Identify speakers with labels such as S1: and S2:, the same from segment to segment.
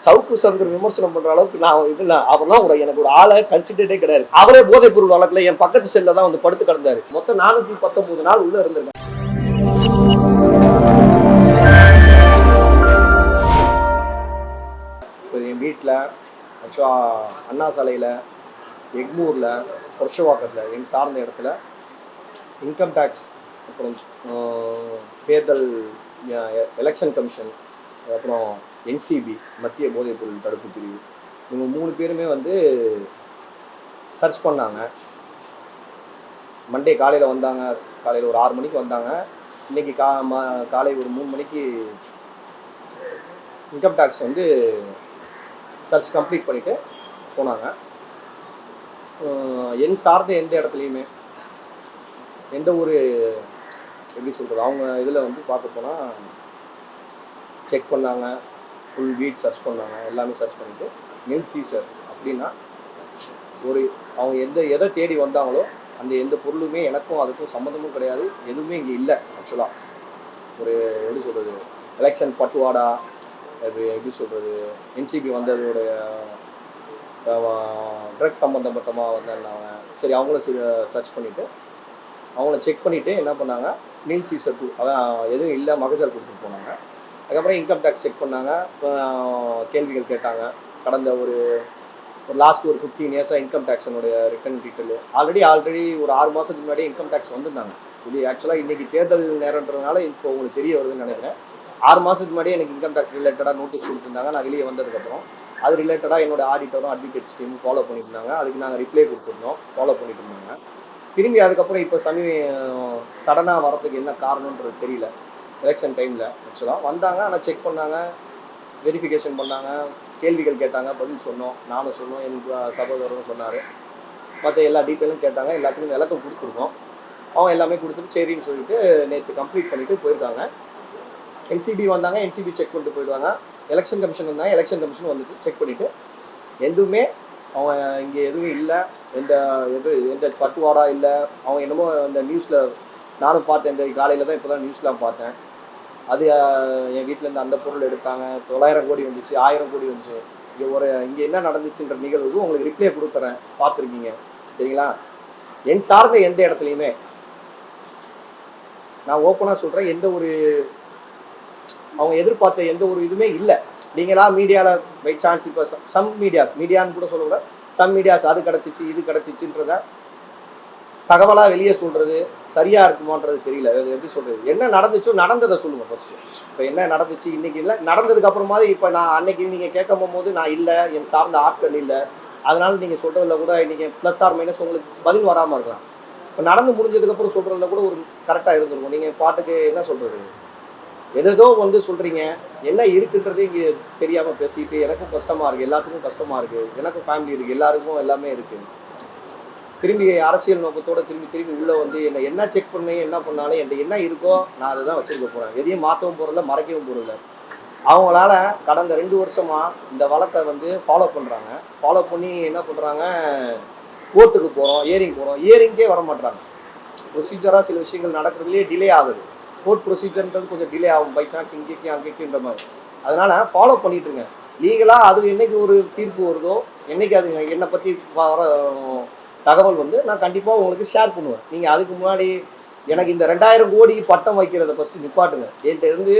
S1: சவுக்கு சங்கர் விமர்சனம் பண்ற அளவுக்கு நான் இது இல்லை. அவர்லாம் எனக்கு ஒரு ஆளை கன்சிடரே கிடையாது. அவரே போதைப் பொருள் வழக்குல என் பக்கத்து செல்ல தான் வந்து படுத்து கிடந்தாரு. மொத்தம் 419 நாள் உள்ள இருந்திருக்காங்க. இப்போ என் வீட்டில் ஆக்சுவலாக அண்ணா சாலையில், எக்மூரில், புரஷவாக்கத்தில் என் சார்ந்த இடத்துல இன்கம் டேக்ஸ், அப்புறம் தேர்தல் எலெக்ஷன் கமிஷன், அப்புறம் என்சிபி மத்திய போதைப் பொருள் தடுப்பு பிரிவு, இவங்க 3 பேருமே வந்து சர்ச் பண்ணாங்க. மண்டே காலையில் வந்தாங்க. காலையில் ஒரு 6 மணிக்கு வந்தாங்க. இன்றைக்கி காலை ஒரு 3 மணிக்கு இன்கம் டேக்ஸ் வந்து சர்ச் கம்ப்ளீட் பண்ணிவிட்டு போனாங்க. என் சார்ந்த எந்த இடத்துலையுமே எந்த ஒரு எப்படி சொல்கிறது, அவங்க இதில் வந்து பார்க்க போனால் செக் பண்ணாங்க, ஃபுல் வீட் சர்ச் பண்ணாங்க, எல்லாமே சர்ச் பண்ணிவிட்டு நெல் சீசர் அப்படின்னா ஒரு அவங்க எதை தேடி வந்தாங்களோ அந்த எந்த பொருளுமே எனக்கும் அதுக்கும் சம்மந்தமும் கிடையாது, எதுவுமே இங்கே இல்லை. ஆக்சுவலாக ஒரு எப்படி சொல்கிறது, எலெக்ஷன் பட்டுவாடா, அது எப்படி சொல்கிறது, என்சிபி வந்ததோடைய ட்ரக்ஸ் சம்மந்தமாக வந்தாங்க. சரி, அவங்கள சர்ச் பண்ணிவிட்டு அவங்கள செக் பண்ணிவிட்டு என்ன பண்ணாங்க, நீல் சீசர் 2 அதான் எதுவும் இல்லை, மகசர் கொடுத்துட்டு போனாங்க. அதுக்கப்புறம் இன்கம் டேக்ஸ் செக் பண்ணாங்க, கேள்விகள் கேட்டாங்க. கடந்த ஒரு லாஸ்ட் ஒரு 15 இயர்ஸாக இன்கம் டேக்ஸனுடைய ரிட்டர்ன் டீட்டெயில் ஆல்ரெடி ஒரு 6 மாதத்துக்கு முன்னாடி இன்கம் டேக்ஸ் வந்துருந்தாங்க. இது ஆக்சுவலாக இன்றைக்கி தேர்தல் நேரன்றதுனால இப்போ உங்களுக்கு தெரிய வருதுன்னு நினைக்கிறேன். 6 மாதத்துக்கு முன்னாடியே எனக்கு இன்கம் டேக்ஸ் ரிலேட்டடாக நோட்டீஸ் கொடுத்துருந்தாங்க. நான் வெளியே வந்ததுக்கப்புறம் அது ரிலேட்டடாக என்னோட ஆடிட்டரும் அட்வொகேட் ஸ்கீமும் ஃபாலோ பண்ணிட்டு இருந்தாங்க. அதுக்கு நாங்கள் ரிப்ளை கொடுத்துருந்தோம், ஃபாலோ பண்ணிட்டு இருந்தாங்க. திரும்பி அதுக்கப்புறம் இப்போ சடனாக வரதுக்கு என்ன காரணன்றது தெரியல. எலெக்ஷன் டைமில் ஆக்சுவலாக வந்தாங்க, ஆனால் செக் பண்ணாங்க, வெரிஃபிகேஷன் பண்ணாங்க, கேள்விகள் கேட்டாங்க, பதில் சொன்னோம், நானும் சொன்னோம், எனக்கு சகோதரரும் சொன்னார். மற்ற எல்லா டீட்டெயிலும் கேட்டாங்க, எல்லாத்துக்கும் விளக்கம் கொடுத்துருக்கோம். அவங்க எல்லாமே கொடுத்துட்டு சரின்னு சொல்லிட்டு நேற்று கம்ப்ளீட் பண்ணிவிட்டு போயிருக்காங்க. என்சிபி வந்தாங்க, என்சிபி செக் பண்ணிட்டு போயிடுவாங்க. எலெக்ஷன் கமிஷன் வந்தாங்க, எலெக்ஷன் கமிஷன் வந்துட்டு செக் பண்ணிவிட்டு எதுவுமே அவங்க இங்கே எதுவும் இல்லை, எந்த பட்டுவாடா இல்லை. அவங்க என்னமோ இந்த நியூஸில் நானும் பார்த்தேன், இந்த காலையில் தான் இப்போ தான் நியூஸ்லாம் பார்த்தேன். அது என் வீட்டிலேருந்து அந்த பொருள் எடுத்தாங்க, 900 கோடி வந்துச்சு, 1000 கோடி வந்துச்சு. இங்கே என்ன நடந்துச்சுன்ற நிகழ்வுக்கு உங்களுக்கு ரிப்ளை கொடுத்துறேன், பார்த்துருக்கீங்க சரிங்களா. என் சார்ந்த எந்த இடத்துலையுமே நான் ஓப்பனாக சொல்கிறேன், எந்த ஒரு அவங்க எதிர்பார்த்த எந்த ஒரு இதுவுமே இல்லை. நீங்களா மீடியாவில் பை சான்ஸ் இப்போ சம் மீடியான்னு கூட சொல்லக்கூடாது, சம் மீடியாஸ் அது கிடச்சிச்சு இது கிடச்சிச்சுன்றத தகவலாக வெளியே சொல்கிறது சரியாக இருக்குமான்றது தெரியல. அது எப்படி சொல்கிறது, என்ன நடந்துச்சோ நடந்ததை சொல்லுங்கள் ஃபஸ்ட்டு. இப்போ என்ன நடந்துச்சு இன்றைக்கி இல்லை, நடந்ததுக்கு அப்புறமாதிரி இப்போ நான் அன்னைக்கு நீங்கள் கேட்கும் போது நான் இல்லை, என் சார்ந்த ஆட்கள் இல்லை, அதனால் நீங்கள் சொல்கிறதுல கூட இன்றைக்கி ப்ளஸ் ஆர் மைனஸ் உங்களுக்கு பதில் வராமல் இருக்கலாம். இப்போ நடந்து முடிஞ்சதுக்கப்புறம் சொல்கிறதுல கூட ஒரு கரெக்டாக இருந்திருக்கும். நீங்கள் பாட்டுக்கு என்ன சொல்கிறது, ஏதோ வந்து சொல்கிறீங்க, என்ன இருக்குன்றது இங்கே தெரியாமல் பேசிட்டு எனக்கும் கஷ்டமாக இருக்குது, எல்லாத்துக்கும் கஷ்டமாக இருக்குது, எனக்கும் ஃபேமிலி இருக்குது, எல்லாருக்கும் எல்லாமே இருக்குது. திரும்பி அரசியல் நோக்கத்தோடு திரும்பி உள்ளே வந்து என்ன செக் பண்ணி என்ன பண்ணாலும் என்கிட்ட என்ன இருக்கோ நான் அதை தான் வச்சுருக்க போகிறேன். எதையும் மாற்றவும் போகிறதில்ல, மறைக்கவும் போகிறதில்ல. அவங்களால கடந்த 2 வருஷமாக இந்த வழக்கை வந்து ஃபாலோ பண்ணுறாங்க. ஃபாலோ பண்ணி என்ன பண்ணுறாங்க, கோர்ட்டுக்கு போகிறோம், ஏரிங்கே வர மாட்டுறாங்க. ப்ரொசீஜராக சில விஷயங்கள் நடக்கிறதுலேயே டிலே ஆகுது. கோர்ட் ப்ரொசீஜர்ன்றது கொஞ்சம் டிலே ஆகும், பை சான்ஸ் இங்கேயும் அங்கேக்குன்ற மாதிரி. அதனால் ஃபாலோ பண்ணிட்டுருங்க. லீகலாக அது என்றைக்கு ஒரு தீர்ப்பு வருதோ, என்றைக்கு அது என்னை பற்றி வர தகவல் வந்து நான் கண்டிப்பாக உங்களுக்கு ஷேர் பண்ணுவேன். நீங்கள் அதுக்கு முன்னாடி எனக்கு இந்த 2000 கோடி பட்டம் வைக்கிறத ஃபஸ்ட்டு நிப்பாட்டுங்க. என்கிட்ட இருந்து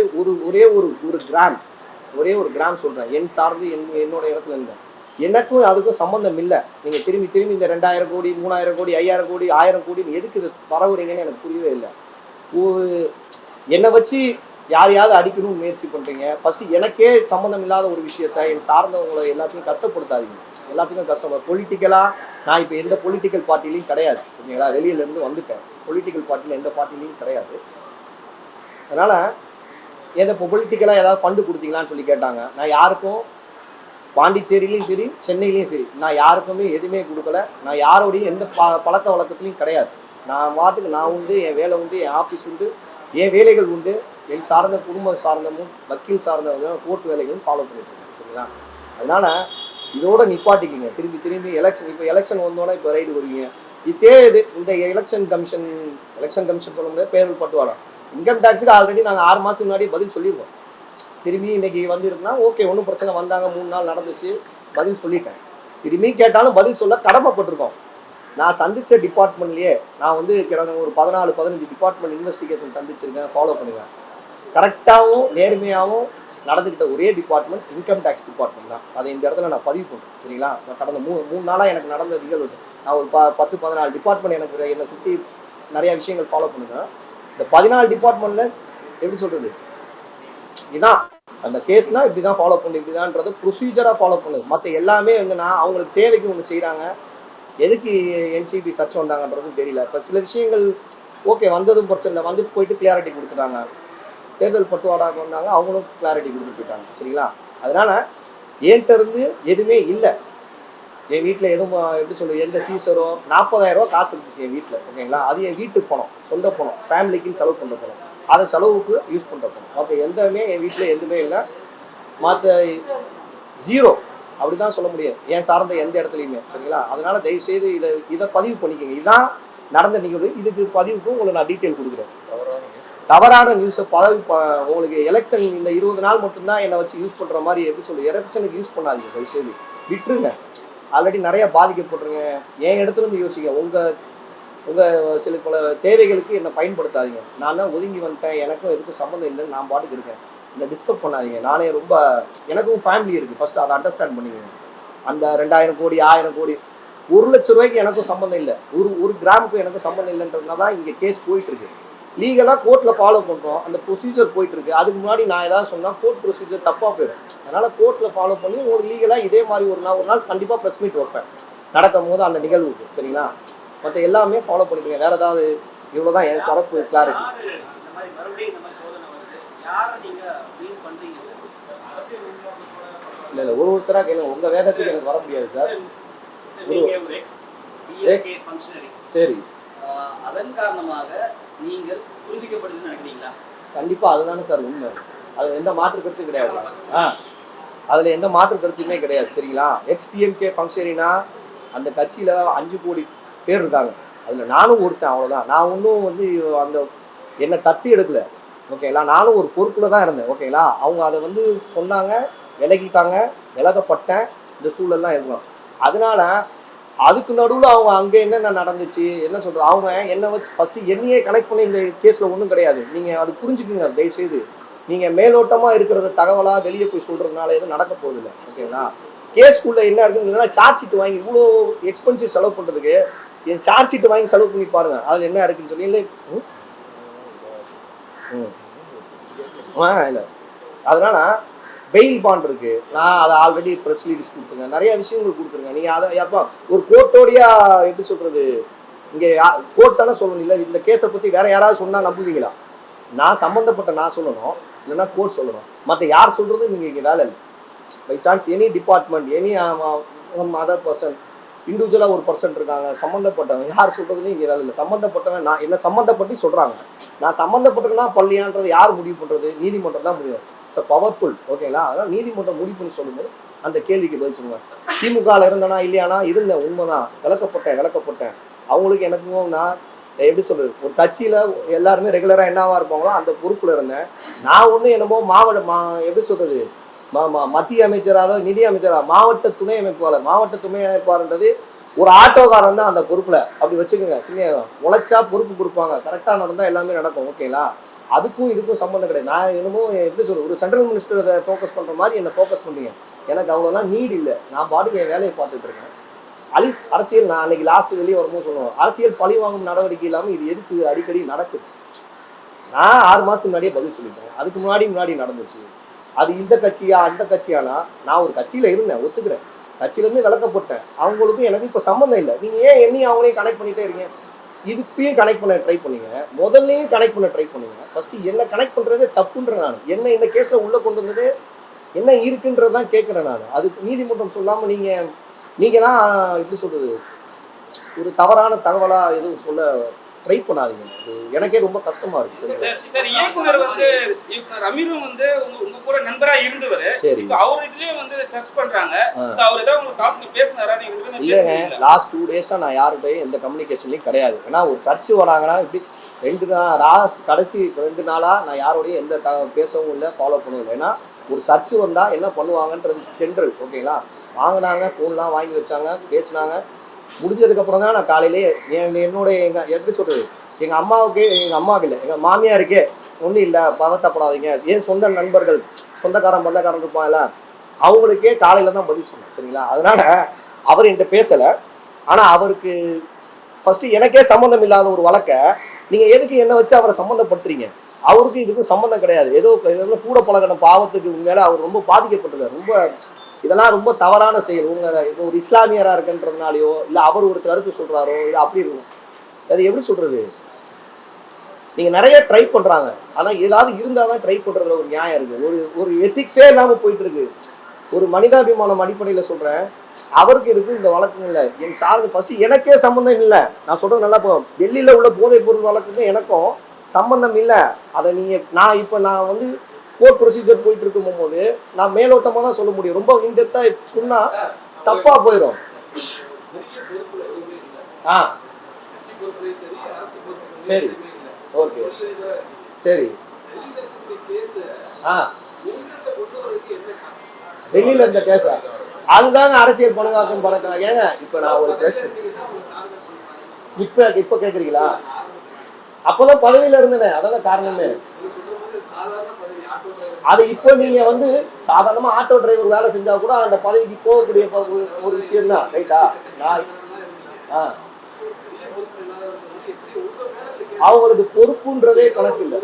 S1: ஒரே ஒரு கிராம் சொல்கிறேன், என் சார்ந்து என்னோட இடத்துல இருந்தேன், எனக்கும் அதுக்கும் சம்மந்தம் இல்லை. நீங்கள் திரும்பி இந்த 2000 கோடி 3000 கோடி 5000 கோடி 1000 கோடின்னு எதுக்கு இது பரவுறீங்கன்னு எனக்கு புரியவே இல்லை. என்னை வச்சு யாரையாவது அடிக்கணும்னு முயற்சி பண்ணுறீங்க. ஃபஸ்ட்டு எனக்கே சம்மந்தம் இல்லாத ஒரு விஷயத்த என் சார்ந்தவங்களை எல்லாத்தையும் கஷ்டப்படுத்தாதீங்க. எல்லாத்துக்கும் கஷ்டம். பொலிட்டிக்கலாக நான் இப்போ எந்த பொலிட்டிக்கல் பார்ட்டிலையும் கிடையாது, ஓகேங்களா. வெளியிலேருந்து வந்துட்டேன், பொலிட்டிக்கல் பார்ட்டியில் எந்த பார்ட்டிலையும் கிடையாது. அதனால் இப்போ பொலிட்டிக்கலாக ஏதாவது ஃபண்டு கொடுத்தீங்களான்னு சொல்லி கேட்டாங்க. நான் யாருக்கும் பாண்டிச்சேரியிலையும் சரி சென்னையிலையும் சரி நான் யாருக்குமே எதுவுமே கொடுக்கல. நான் யாரோடையும் எந்த பழக்க வழக்கத்துலையும் கிடையாது. நான் வாட்டுக்கு நான் உண்டு, என் வேலை உண்டு, என் ஆஃபீஸ் உண்டு, என் வேலைகள் உண்டு, என் சார்ந்த குடும்ப சார்ந்தமும் வக்கீல் சார்ந்த கோர்ட் வேலைகளும் ஃபாலோ பண்ணிட்டு இருக்கேன் சரிங்களா. அதனால் இதோட நிப்பாட்டிக்கிங்க. திரும்பி எலெக்ஷன் வந்தோன்னா இப்போ ரைடு வருவீங்க. இந்த எலெக்ஷன் கமிஷன் சொல்ல முடியாது, பேரல் பட்டுவாடா. இன்கம் டேக்ஸுக்கு ஆல்ரெடி நாங்கள் 6 மாதத்துக்கு முன்னாடி பதில் சொல்லியிருக்கோம். திரும்பி இன்னைக்கு வந்துருக்குன்னா ஓகே, ஒன்றும் பிரச்சனை, வந்தாங்க 3 நாள் நடந்துச்சு, பதில் சொல்லிட்டேன். திரும்பி கேட்டாலும் பதில் சொல்ல கடமைப்பட்டிருக்கோம். நான் சந்திச்ச டிபார்ட்மெண்ட்லயே நான் வந்து கிட்டத்தட்ட ஒரு 14-15 டிபார்ட்மெண்ட் இன்வெஸ்டிகேஷன் சந்திச்சிருக்கேன், ஃபாலோ பண்ணுவேன். கரெக்டாகவும் நேர்மையாகவும் நடந்துக்கிட்ட ஒரே டிபார்ட்மெண்ட் இன்கம் டேக்ஸ் டிபார்ட்மெண்ட் தான். அதை இந்த இடத்துல நான் பதிவு பண்ணுறேன். சரிங்களா? கடந்த 3 நாளாக எனக்கு நடந்த நிகழ்வு, நான் ஒரு 10-14 டிபார்ட்மெண்ட் எனக்கு என்னை சுற்றி நிறையா விஷயங்கள் ஃபாலோ பண்ணுவேன். இந்த 14 டிபார்ட்மெண்ட்டில் எப்படி சொல்கிறது, இதான் அந்த கேஸ்னால் இப்படி தான் ஃபாலோ பண்ணு, இப்படி தான்ன்றது ப்ரொசீஜராக ஃபாலோ பண்ணுது. மற்ற எல்லாமே வந்து நான் அவங்களுக்கு தேவைக்கு ஒன்று செய்கிறாங்க. எதுக்கு என்சிபி சர்ச் வந்தாங்கன்றதும் தெரியல. இப்போ சில விஷயங்கள் ஓகே, வந்ததும் பிரச்சனை இல்லை, வந்துட்டு போயிட்டு கிளியாரிட்டி கொடுத்துட்டாங்க. தேர்தல் பட்டுவாடாக வந்தாங்க, அவங்களும் கிளாரிட்டி கொடுத்துட்டு போயிட்டாங்க. சரிங்களா? அதனால் என்கிட்ட இருந்து எதுவுமே இல்லை. என் வீட்டில் எதுவும் எப்படி சொல்கிறது, எந்த சீசரோ 40,000 ரூபா காசு இருந்துச்சு என் வீட்டில். ஓகேங்களா? அது என் வீட்டுக்கு பணம், சொந்த பணம், ஃபேமிலிக்குன்னு செலவு பண்ணுற பணம், அதை செலவுக்கு யூஸ் பண்ணுற பணம். மற்ற எந்தமே என் வீட்டில் எதுவுமே இல்லை. மற்ற ஜீரோ அப்படி தான் சொல்ல முடியாது ஏன் சார்ந்த எந்த இடத்துலையுமே. சரிங்களா? அதனால் தயவுசெய்து இதை பதிவு பண்ணிக்கோங்க. இதுதான் நடந்த நிகழ்வு. இதுக்கு பதிவுக்கும் உங்களை நான் டீட்டெயில் கொடுக்குறேன். தவறான நியூஸை உங்களுக்கு எலெக்ஷன் இந்த 20 நாள் மட்டும்தான் என்னை வச்சு யூஸ் பண்ணுற மாதிரி எப்படி சொல்லுது, எலெக்ஷனுக்கு யூஸ் பண்ணாதீங்க. தயவுசெய்து விட்டுருங்க. ஆல்ரெடி நிறையா பாதிக்கப்பட்டுருங்க. என் இடத்துலேருந்து யோசிங்க. உங்கள் சில பல தேவைகளுக்கு என்னை பயன்படுத்தாதீங்க. நான் தான் ஒதுங்கி வந்துட்டேன், எனக்கும் எதுக்கும் சம்மந்தம் இல்லைன்னு நான் பாட்டுக்கு இருக்கேன். என்னை டிஸ்டர்ப் பண்ணாதீங்க. நானே ரொம்ப எனக்கும் ஃபேமிலி இருக்குது, ஃபஸ்ட்டு அதை அண்டர்ஸ்டாண்ட் பண்ணிக்கோங்க. அந்த 2000 கோடி 1000 கோடி 1 லட்ச ரூபாய்க்கு எனக்கும் சம்மந்தம் இல்லை, ஒரு கிராமுக்கும் எனக்கும் சம்மந்தம் இல்லைன்றதுனால தான் இங்கே கேஸ் போயிட்டுருக்கு. லீகலாக கோர்ட்டில் ஃபாலோ பண்ணுறோம், அந்த ப்ரொசீஜர் போயிட்டுருக்கு. அதுக்கு முன்னாடி நான் ஏதாவது சொன்னால் கோர்ட் ப்ரொசீஜர் தப்பாக போயிடும். அதனால் கோர்ட்டில் ஃபாலோ பண்ணி உங்களுக்கு லீகலாக இதே மாதிரி ஒரு நாள் கண்டிப்பாக ப்ரெஸ் மீட் வைப்பேன் நடக்கும் போது அந்த நிகழ்வுக்கு. சரிங்களா? மற்ற எல்லாமே ஃபாலோ பண்ணிக்கோங்க. வேறு ஏதாவது இவ்வளோ தான் என் சிறப்பு கிளாரிட்டி. இல்லை ஒருத்தராக கேளுங்க, உங்கள் வேகத்துக்கு எனக்கு வர முடியாது சார். சரி,
S2: அதன் காரணமாக நீங்கள் புரிவிக்கப்படுதுன்னு நினைக்கிறீங்களா?
S1: கண்டிப்பாக அதுதானே சார் உண்மை. அது எந்த மாற்று கருத்தும் கிடையாது. அதில் எந்த மாற்று கருத்துமே கிடையாது. சரிங்களா? எக்ஸ்டிஎம்கே ஃபங்க்ஷனினா அந்த கட்சியில் 5 கோடி பேர் இருக்காங்க, அதில் நானும் ஒருத்தன், அவ்வளோதான். நான் ஒன்றும் வந்து அந்த என்னை தத்தி எடுக்கல. ஓகேங்களா? நானும் ஒரு பொறுப்பில் தான் இருந்தேன். ஓகேங்களா? அவங்க அதை வந்து சொன்னாங்க, விலகிட்டாங்க, விலகப்பட்டேன், இந்த சூழல்லாம் இருக்கும். அதனால அதுக்கு நடுவில் அவங்க அங்கே என்னென்ன நடந்துச்சு, என்ன சொல்கிறது, அவங்க என்னை வச்சு ஃபஸ்ட்டு என்னையே கனெக்ட் பண்ணி இந்த கேஸில் ஒன்றும் கிடையாது. நீங்கள் அது புரிஞ்சுக்குங்க தயவுசெய்து. நீங்கள் மேலோட்டமாக இருக்கிறத தகவலாக வெளியே போய் சொல்கிறதுனால எதுவும் நடக்க போகுதில்லை. ஓகேங்களா? கேஸ்க்குள்ளே என்ன இருக்குன்னு இல்லைன்னா சார்ஜ் ஷீட் வாங்கி இவ்வளோ எக்ஸ்பென்சிவ் செலவு பண்ணுறதுக்கு என் சார்ஜ் ஷீட்டை வாங்கி செலவு பண்ணி பாருங்கள், அதில் என்ன இருக்குன்னு சொல்லி. இல்லை இல்லை அதனால் பெயில் பாண்ட் இருக்குது, நான் அதை ஆல்ரெடி ப்ரெஸ் ரிலீஸ் கொடுத்துருங்க, நிறையா விஷயங்கள் கொடுத்துருங்க. நீங்கள் அதை எப்போ ஒரு கோர்ட்டோடையா எப்படி சொல்கிறது, இங்கே கோர்ட் தானே சொல்லணும். இல்லை இந்த கேஸை பற்றி வேறு யாராவது சொன்னால் நம்புவீங்களா? நான் சம்மந்தப்பட்ட நான் சொல்லணும், இல்லைன்னா கோர்ட் சொல்லணும். மற்ற யார் சொல்கிறது நீங்கள் இங்கே வேலை இல்லை. By chance any department, any other person, இண்டிவிஜுவலாக ஒரு பர்சன் இருக்காங்க சம்மந்தப்பட்டவங்க, யார் சொல்கிறதுன்னு இங்கே வேலை இல்லை. சம்மந்தப்பட்டவன் நான் என்ன சம்மந்தப்பட்டு சொல்கிறாங்க, நான் சம்மந்தப்பட்டதுன்னா பள்ளியான்றது யார் முடிவு பண்ணுறது? நீதிமன்றம் தான் முடியும். It's powerful. ஓகேங்களா? அதனால் நீதிமன்றம் முடிவு பண்ணி சொல்லும்போது அந்த கேள்விக்கு பதில் சொல்லுவேன். திமுகவில் இருந்தேனா இல்லையானா இருந்தேன், உண்மைதான். விளக்கப்பட்டேன். அவங்களுக்கு எனக்கும் நான் எப்படி சொல்கிறது, ஒரு கட்சியில் எல்லாருமே ரெகுலராக என்னவா இருப்பாங்களோ அந்த பொறுப்பில் இருந்தேன். நான் ஒன்று என்னமோ எப்படி சொல்கிறது, மத்திய அமைச்சராக நிதி அமைச்சராக மாவட்ட துணை அமைப்பாளர்ன்றது ஒரு ஆட்டோக்காரன் தான் அந்த பொறுப்பில். அப்படி வச்சுக்கோங்க. சின்ன உழைச்சா பொறுப்பு கொடுப்பாங்க, கரெக்டாக நடந்தால் எல்லாமே நடக்கும். ஓகேங்களா? அதுக்கும் இதுக்கும் சம்மந்தம் கிடையாது. நான் என்னமோ எப்படி சொல்கிறது, ஒரு சென்ட்ரல் மினிஸ்டரை ஃபோக்கஸ் பண்ணுற மாதிரி என்னை ஃபோக்கஸ் பண்ணுறீங்க. எனக்கு அவ்வளோதான் நீட் இல்லை. நான் பாட்டுக்கு என் வேலையை பார்த்துட்டு இருக்கேன். அரசியல் நான் அன்னைக்கு லாஸ்ட் வெளியே வரும்போது சொல்லுவேன், அரசியல் பழி வாங்கும் நடவடிக்கை இல்லாமல் இது எதுக்கு அடிக்கடி நடக்குது? நான் 6 மாதத்துக்கு முன்னாடியே பதில் சொல்லிட்டேன். அதுக்கு முன்னாடி நடந்துச்சு. அது இந்த கட்சியா அந்த கட்சியானா, நான் ஒரு கட்சியில் இருந்தேன், ஒத்துக்கிறேன். கட்சியிலேருந்து விளக்கப்பட்டேன். அவங்களுக்கும் எனக்கு இப்போ சம்மந்தம் இல்லை. நீங்கள் ஏன் என்னையும் அவங்களையும் கனெக்ட் பண்ணிகிட்டே இருக்கீங்க? இதுப்பையும் கனெக்ட் பண்ண ட்ரை பண்ணுங்க, முதல்லையும் கனெக்ட் பண்ண ட்ரை பண்ணுங்க. ஃபஸ்ட்டு என்ன கனெக்ட் பண்ணுறதே தப்புன்ற நான் என்ன இந்த கேஸில் உள்ளே கொண்டு வந்தது என்ன இருக்குன்றது தான் கேட்குறேன் நான். அதுக்கு நீதிமன்றம் சொல்லாமல் நீங்கள் தான் எப்படி சொல்கிறது, ஒரு தவறான தகவலாக எதுவும் சொல்ல ட்ரை பண்ணாதீங்க. அது எனக்கே ரொம்ப கஷ்டமாக இருக்குது.
S3: சார், இயக்குனர் அமீரும் உங்க கூட நண்பராக இருந்தவர். சரி, அவர் இதுலேயே சர்ச் பண்ணுறாங்க. அவர் ஏதாவது உங்களுக்கு கால் பண்ணி பேசினாரா?
S1: இல்லைங்க, லாஸ்ட் 2 டேஸாக நான் யாருடைய எந்த கம்யூனிகேஷன்லையும் கிடையாது. ஏன்னா ஒரு சர்ச் வராங்கன்னா இப்படி கடைசி 2 நாளா நான் யாரோடையும் எந்த பேசவும் இல்லை, ஃபாலோ பண்ணவும் இல்லை. ஏன்னா ஒரு சர்ச்சு வந்தா என்ன பண்ணுவாங்கன்றது ஜென்ரல். ஓகேங்களா, வாங்கினாங்க, ஃபோன்லாம் வாங்கி வச்சாங்க, பேசினாங்க. முடிஞ்சதுக்கப்புறம் தான் நான் காலையிலேயே என்னோட எப்படி சொல்றது, எங்கள் அம்மாவுக்கு இல்லை, எங்கள் மாமியாருக்கே ஒன்றும் இல்லை, பதட்டப்படாதீங்க, ஏன் சொந்த நண்பர்கள் பந்தக்காரன் இருப்பாங்கல்ல, அவங்களுக்கே காலையில் தான் பதில் சொன்னேன். சரிங்களா, அதனால அவர் என்கிட்ட பேசலை. ஆனால் அவருக்கு ஃபஸ்ட்டு எனக்கே சம்மந்தம் இல்லாத ஒரு வழக்கை நீங்கள் எதுக்கு என்னை வச்சு அவரை சம்மந்தப்படுத்துறீங்க? அவருக்கும் இதுக்கும் சம்மந்தம் கிடையாது. ஏதோ கூட பழகின பாவத்துக்கு மேலே அவர் ரொம்ப பாதிக்கப்பட்டிருக்கார். இதெல்லாம் ரொம்ப தவறான செயல். இப்போ ஒரு இஸ்லாமியராக இருக்குன்றதுனாலையோ இல்லை அவர் ஒரு கருத்து சொல்கிறாரோ இல்லை அப்படி இருக்கும். அது எப்படி சொல்கிறது, நீங்கள் நிறைய ட்ரை பண்ணுறாங்க, ஆனால் ஏதாவது இருந்தால் தான் ட்ரை பண்ணுறதுல ஒரு நியாயம் இருக்குது. ஒரு எத்திக்ஸே இல்லாமல் போயிட்டுருக்கு. ஒரு மனிதாபிமானம் அடிப்படையில் சொல்கிறேன், அவருக்கு இருக்கு இந்த வழக்குங்கள்ல என் சார்ந்து ஃபஸ்ட்டு எனக்கே சம்மந்தம் இல்லை. நான் சொல்கிறது நல்லா போகும், டெல்லியில் உள்ள போதைப் பொருள் வழக்குக்கும் எனக்கும் சம்மந்தம் இல்லை. அதை நான் வந்து கோர்ட் ப்ரொசீஜர் போயிட்டு இருக்கும் போது நான் மேலோட்டமாக தான் சொல்ல முடியும். ரொம்ப இன்டெப்த்தாக சொன்னால் தப்பாக போயிடும். சரி, ஓகே, சரி. டெல்லியில் இந்த கேஸா, அதுதாங்க அரசியல் பணங்காக்கும் பழக்கம். ஏங்க இப்போ நான் ஒரு கேஸ் இப்போ கேட்குறீங்களா? அப்போதான் பதவியில் இருந்தேன், அதான காரணமே. அது இப்போ நீங்க வந்து சாதாரணமா ஆட்டோ டிரைவர் வேலை செஞ்சா கூட அந்த பதவிக்கு போகக்கூடிய ஒரு விஷயம் தான், ரைட்டா? அவங்களுக்கு பொறுப்புன்றதே கணக்கு இல்லை,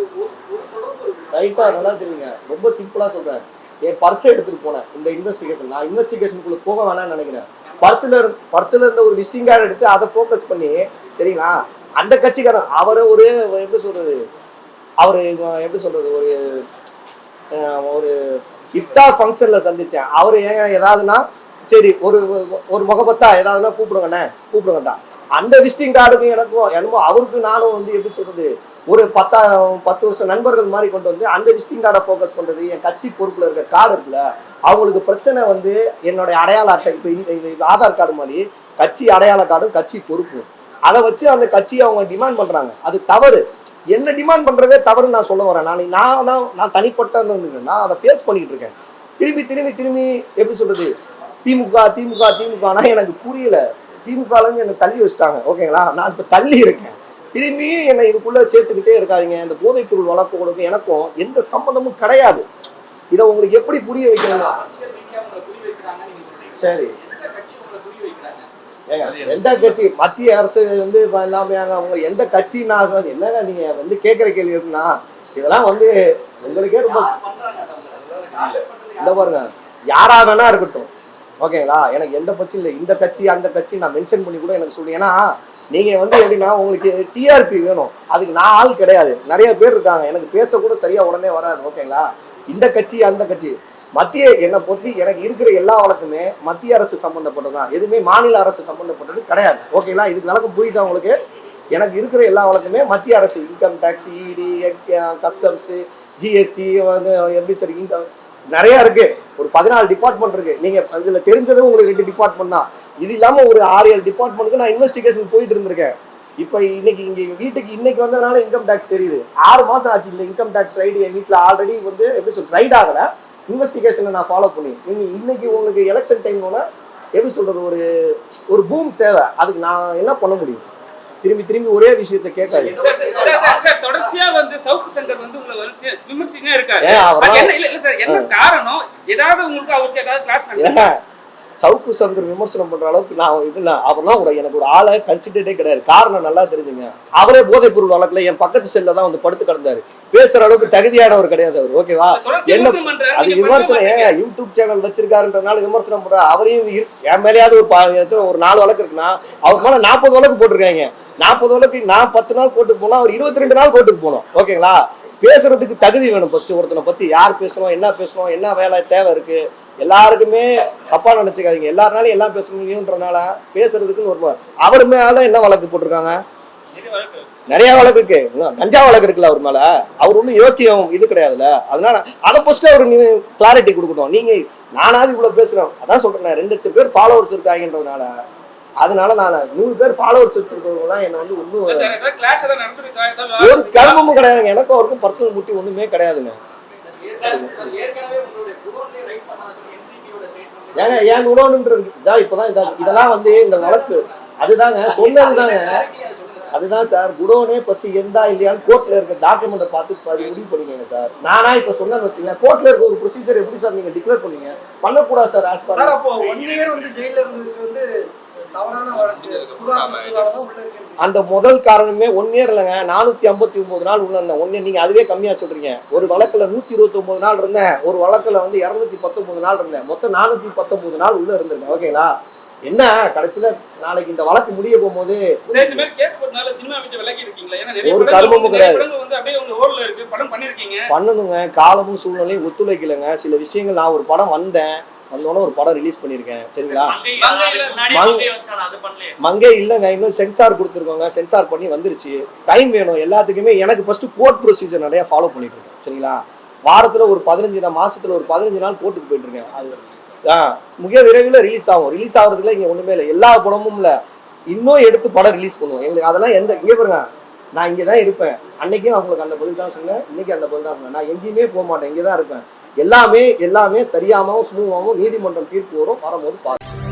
S1: ரைட்டா? நல்லா தெரியுங்க. ரொம்ப சிம்பிளா சொல்றேன், என் பர்ஸை எடுத்துட்டு போனேன் இந்த இன்வெஸ்டிகேஷன். நான் இன்வெஸ்டிகேஷனுக்குள்ள போக வேணாம்னு நினைக்கிறேன். பர்ஸ்ல இருந்த ஒரு விசிட்டிங் கார்டு எடுத்து அதை ஃபோக்கஸ் பண்ணி, சரிங்களா, அந்த கட்சிக்காரன் அவரை எப்படி சொல்றது ஒரு இஃப்தார் ஃபங்க்ஷனில் சந்தித்தேன். அவர் ஏங்க ஏதாவதுன்னா சரி ஒரு முகபத்தா ஏதாவதுன்னா கூப்பிடுங்கண்டா. அந்த விசிட்டிங் கார்டுக்கும் எனக்கும் என்னமோ அவருக்கு நானும் வந்து எப்படி சொல்றது ஒரு 10 வருஷம் நண்பர்கள் மாதிரி கொண்டு வந்து அந்த விசிட்டிங் கார்டை ஃபோக்கஸ் பண்ணுறது. என் கட்சி பொறுப்பில் இருக்க கார்டு இருக்குல்ல, அவங்களுக்கு பிரச்சனை வந்து என்னுடைய அடையாள அட்டை, இப்போ ஆதார் கார்டு மாதிரி கட்சி அடையாள கார்டும் கட்சி பொறுப்பு, அதை வச்சு அந்த கட்சியை அவங்க டிமாண்ட் பண்ணுறாங்க. அது தவறு. என்ன டிமாண்ட் பண்ணுறதே தவறுன்னு நான் சொல்ல வரேன். நான் தனிப்பட்ட நான் அதை ஃபேஸ் பண்ணிக்கிட்டு இருக்கேன். திரும்பி எப்படி சொல்கிறது, திமுகனா எனக்கு புரியல. திமுகலேருந்து என்னை தள்ளி வச்சுட்டாங்க, ஓகேங்களா? நான் இப்போ தள்ளி இருக்கேன். திரும்பி என்னை இதுக்குள்ளே சேர்த்துக்கிட்டே இருக்காதிங்க. இந்த போதைப்பொருள் வழக்குகளுக்கும் எனக்கும் எந்த சம்மந்தமும் கிடையாது. இதை உங்களுக்கு எப்படி புரிய வைக்கணும்? சரி, எந்த கட்சி மத்திய அரசு வந்து எல்லாமே அவங்க எந்த கட்சி நான் என்னங்க நீங்க வந்து கேட்குற கேள்வி இருக்குன்னா இதெல்லாம் வந்து உங்களுக்கே ரொம்ப இந்த பாருங்க, யாரா வேணா இருக்கட்டும், ஓகேங்களா? எனக்கு எந்த பட்சம் இல்லை. இந்த கட்சி அந்த கட்சி நான் மென்ஷன் பண்ணி கூட எனக்கு சொல்லுங்க. ஏன்னா நீங்க வந்து எப்படின்னா உங்களுக்கு டிஆர்பி வேணும், அதுக்கு நான் ஆள் கிடையாது. நிறைய பேர் இருக்காங்க, எனக்கு பேசக்கூட சரியா உடனே வராது, ஓகேங்களா? இந்த கட்சி அந்த கட்சி என்னை பொறுத்து எனக்கு இருக்கிற எல்லா வழக்குமே மத்திய அரசு சம்மந்தப்பட்டது தான், எதுவுமே மாநில அரசு சம்மந்தப்பட்டது கிடையாது, ஓகேங்களா? இதுக்கு விளக்கம் புரியுதா உங்களுக்கு? எனக்கு இருக்கிற எல்லா வழக்குமே மத்திய அரசு, இன்கம் டேக்ஸ், இடி, கஸ்டம்ஸு, ஜிஎஸ்டி, வந்து எப்படி சரி இன்கம் நிறையா இருக்குது. ஒரு 14 டிபார்ட்மெண்ட் இருக்குது. நீங்கள் இதில் தெரிஞ்சதும் உங்களுக்கு 2 டிபார்ட்மெண்ட் தான். இது இல்லாமல் ஒரு 6-7 டிபார்ட்மெண்ட்டுக்கு நான் இன்வெஸ்டிகேஷன் போயிட்டு இருந்திருக்கேன். இப்போ இன்னைக்கு இங்கே வீட்டுக்கு இன்னைக்கு வந்ததுனால இன்கம் டேக்ஸ் தெரியுது. 6 மாதம் ஆச்சு இந்த இன்கம் டேக்ஸ் ரைடு என் வீட்டில் ஆல்ரெடி வந்து எப்படி சொல்ற ரைட் ஆகலை. இன்வெஸ்டிகேஷனை நான் ஃபாலோ பண்ணி இன்னைக்கு உங்களுக்கு எலெக்ஷன் டைம்னா எப்படி சொல்கிறது ஒரு பூம் தேவை. அதுக்கு நான் என்ன பண்ண முடியும்? திரும்பி ஒரே விஷயத்தை கேட்காது.
S3: தொடர்ச்சியா வந்து சவுக்கு சங்கர் வந்து உங்களை வந்து விமர்சினே இருக்காரு. என்ன காரணம்? ஏதாவது உங்களுக்கு அவருக்கு ஏதாவது கிளாஸ்
S1: சவுக்கு சங்கர் விமர்சனம் பண்ற அளவுக்கு நான் இதுல அவர்லாம் எனக்கு ஒரு ஆளை கன்சிடரே கிடையாது. காரணம் நல்லா தெரிஞ்சுங்க, அவரே போதைப் பொருள் வழக்குல என் பக்கத்து செல்ல தான் வந்து படுத்து கிடந்தாரு. பேசுற அளவுக்கு தகுதியானவர் கிடையாது அவர், ஓகேவா? என்ன அது விமர்சனம் யூடியூப் சேனல் வச்சிருக்காருன்றதுனால விமர்சனம் பண்ற அவரையும் என் மேலேயாவது ஒரு 4 வழக்கு இருக்குன்னா அவர் மேல 40 வழக்கு போட்டிருக்காங்க. 40 வழக்கு நான் 10 நாள் கோர்ட்டுக்கு போனா அவர் 22 நாள் கோர்ட்டுக்கு போனோம், ஓகேங்களா? பேசுறதுக்கு தகுதி வேணும். ஃபர்ஸ்ட் ஒருத்தனை பத்தி யார் பேசணும், என்ன வேலை தேவை இருக்கு, எல்லாருக்குமே தப்பா நினைச்சுக்காதீங்க. எல்லாருனாலும் எல்லாம் பேச முடியும்ன்றதுனால பேசுறதுக்குன்னு ஒரு அவர் மேல என்ன வழக்கு போட்டிருக்காங்க? நிறைய வழக்கு இருக்கு. கஞ்சா வழக்கு இருக்குல்ல அவர் மேல. அவர் ஒன்றும் யோக்கியம் இது கிடையாதுல்ல. அதனால அதை ஃபர்ஸ்ட் அவர் கிளாரிட்டி கொடுக்கணும். நீங்க நானாவது இவ்வளவு பேசுறோம், அதான் சொல்றேன், 2 லட்சம் பேர் ஃபாலோவர்ஸ் இருக்காங்கன்றதுனால அதனால நான் 100 பேர் ஃபாலோவர்ஸ் வச்சிருக்கவங்கலாம் என்ன வந்து ஒன்றும்
S3: சார் ஏதாவது கிளாஷ் ஏதாவது நடந்துருக்கா
S1: ஒரு
S3: ஏதாவது
S1: கர்மமும் கிடையாதுங்க. எனக்கும் அவருக்கும் பர்சனல் முட்டி ஒண்ணுமே கிடையாதுங்க.
S2: ஏற்கனவே உங்களுடைய குடோன்லயே ரைட் பண்ணாத என்சிபியோட ஸ்டேட்மெண்ட்
S1: ஏங்க ஏன் குடோன்ன்றது இப்பதான் இதெல்லாம் வந்து இந்த வழக்கு அதுதாங்க சொன்னதுதாங்க. அதுதான் சார் குடோனே பசி இருந்தா இல்லையான்னு கோர்ட்ல இருக்க டாக்குமெண்ட்டை பார்த்து முடிவு பண்ணிக்கங்க சார். நானா இப்ப சொன்னேன்னு வச்சுங்க, கோர்ட்ல இருக்க ஒரு ப்ரொசீஜர் எப்படி சார் நீங்க டிக்ளேர் பண்ணீங்க? பண்ணக்கூடாது சார். ஆஸ்
S4: சார் அப்போ 1 இயர் வந்து ஜெயில இருந்ததுக்கு வந்து தவறான வழக்கு தான் உள்ள இருக்கு.
S1: அந்த முதல் காரணமே 1 இயர் இல்லைங்க, 459 நாள் உள்ள இருந்தேன். 1 இயர் நீங்க அதுவே கம்மியா சொல்றீங்க. ஒரு வழக்குல 129 நாள் இருந்தேன், ஒரு வழக்குல வந்து 219 நாள் இருந்தேன். மொத்தம் 419 நாள் உள்ள இருந்திருக்கேன். ஓகேங்களா? என்ன கடைசியில நாளைக்கு இந்த வழக்கு முடிய போகும்போது
S3: இந்த மாதிரி கேஸ் போட்டனால சினிமா விட்டு விலகி இருக்கீங்களா? ஏன்னா நிறைய
S1: ஒரு கர்மமும் கிடையாது.
S3: படங்கள் வந்து அப்படியே உங்க ஹோல்ல இருக்கு, படம் பண்ணிருக்கீங்க.
S1: பண்ணணுங்க, காலமும் சூழ்நிலையும் ஒத்துழைக்கலைங்க. சில விஷயங்கள் நான் ஒரு படம் வந்தோன்னே ஒரு படம் ரிலீஸ் பண்ணியிருக்கேன். சரிங்களா? மங்கை இல்லைங்க, இன்னும் சென்சார் கொடுத்துருக்கோங்க. சென்சார் பண்ணி வந்துருச்சு. டைம் வேணும் எல்லாத்துக்குமே. எனக்கு ஃபர்ஸ்ட் கோர்ட் ப்ரொசீஜர் நிறைய ஃபாலோ பண்ணிட்டு இருக்கேன். சரிங்களா? வாரத்தில் ஒரு 15 மாசத்துல ஒரு 15 நாள் கோர்ட்டுக்கு போயிட்டு இருக்கேன். அது மிக விரைவில் ரிலீஸ் ஆகும். ரிலீஸ் ஆகுறதுல இங்கே ஒன்றுமே இல்லை. எல்லா படமும் இல்லை, இன்னும் எடுத்து படம் ரிலீஸ் பண்ணுவோம். எங்களுக்கு அதெல்லாம் இங்கே பாருங்க, நான் இங்கே தான் இருப்பேன். அன்னைக்கும் அவங்களுக்கு அந்த பதில் தான் சொன்னேன், இன்னைக்கு அந்த பதில் தான் சொன்னேன். நான் எங்கேயுமே போக மாட்டேன், இங்கே தான் இருப்பேன். எல்லாமே சரியாகவும் ஸ்மூவாகவும் நீதிமன்றம் தீர்ப்பு வரும்போது பார்த்து